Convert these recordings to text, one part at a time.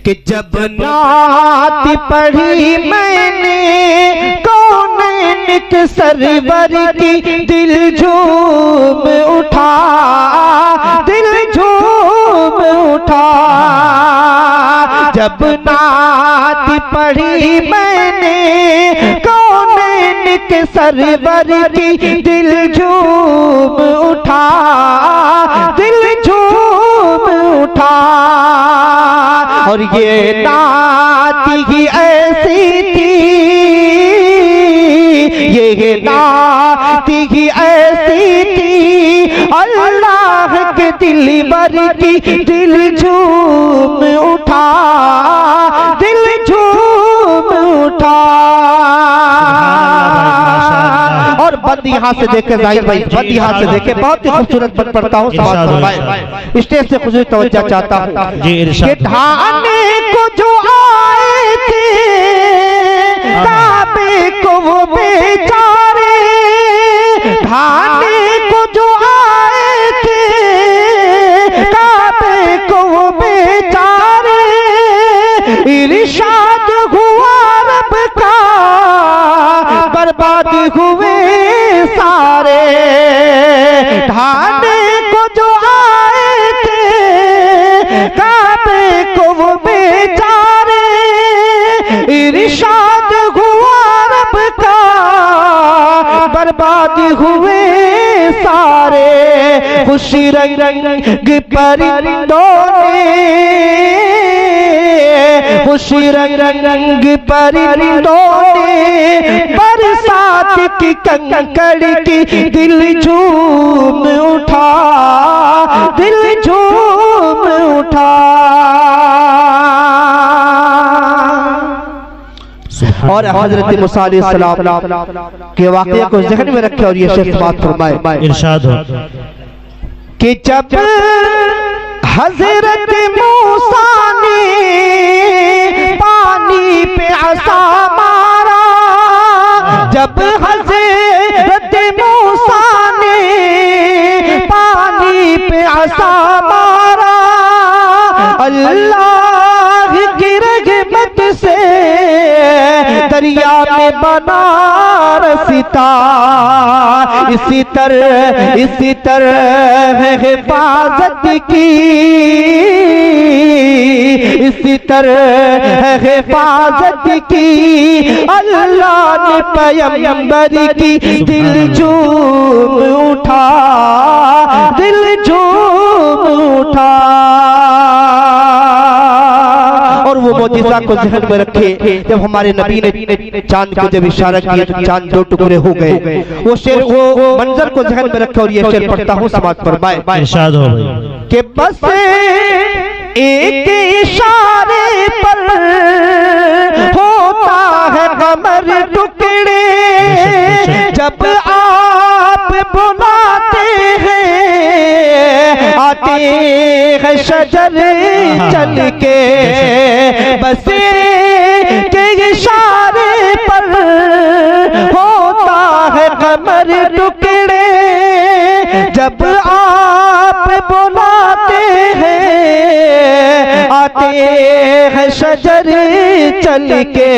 कि जब नात पढ़ी मैंने कौनैन के सरवर की, दिल झूम उठा, दिल झूम उठा। जब नात पढ़ी मैंने कौनैन के सरवर की, दिल झूम उठा, दिल झूम उठा। और ये नात ही ऐसी थी, ये नात ही ऐसी थी, अल्लाह के दिलबर की, दिल झूम उठा, दिल झूम उठा। और बंद यहाँ से देखे जाहिर भाई, बंद यहाँ से देखे, बहुत ही खूबसूरत बंद पढ़ता हूँ, स्टेज से खुशी तवज्जो चाहता हूँ कि ढाने को जो आए थे काबे को वो बेचारे, ढाने को जो आए थे काबे को वो बेचारे, इरशाद हुआ रब का, बर्बाद हुए सारे। ढाने को जो आए थे काबे को वो बेचारे, इरशाद हुआ रब का, बर्बाद हुए सारे। खुशी रंग रंग परिंदों ने, खुशी रंग रंग परिंदों ने बरसात की कंकड़ की, दिल झूम उठा, दिल झूम उठा। और हजरत मूसा अलैहिस्सलाम के वाक़े को ज़हन में रखे और ये शेख बात फरमाए, इरशाद हो कि जब हजरत मूसा ने पानी पे असा मारा, जब हजरत मूसा ने पानी पे असा मारा, अल्लाह की रहमत से दरिया में बना रसिता। इसी तरह हिफाजत की, इसी तरह हिफाजत की अल्लाह ने पैगंबर की, दिल झूम उठा, दिल झूम उठा। और वो मौजिज़ा को ज़हन में रखे, जब हमारे नबी ने चांद को जब इशारा किया तो चांद दो टुकड़े हो गए। वो शेर, वो मंजर को ज़हन में रखे और ये शेर पढ़ता हूँ, समाज फरमाए, इरशाद हो भाई कि बस एक इशारे पर होता है कमर टुकड़े, जब आप बुलाते हैं आते हैं शजर चल के। बस के इशारे पर होता है कमर टुकड़े, जब आप बुलाते हैं आते हैं शजर चल के।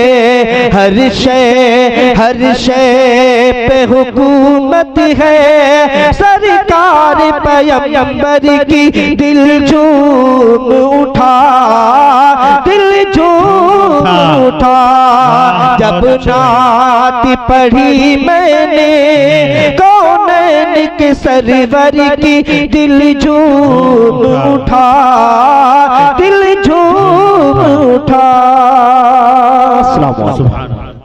हर शय पे हुकूमत है सरकार पैगंबर की, दिल झूम उठा, दिल झूम उठा। जब नात पढ़ी मैंने कौनैन के सरवर की, दिल झूम उठा,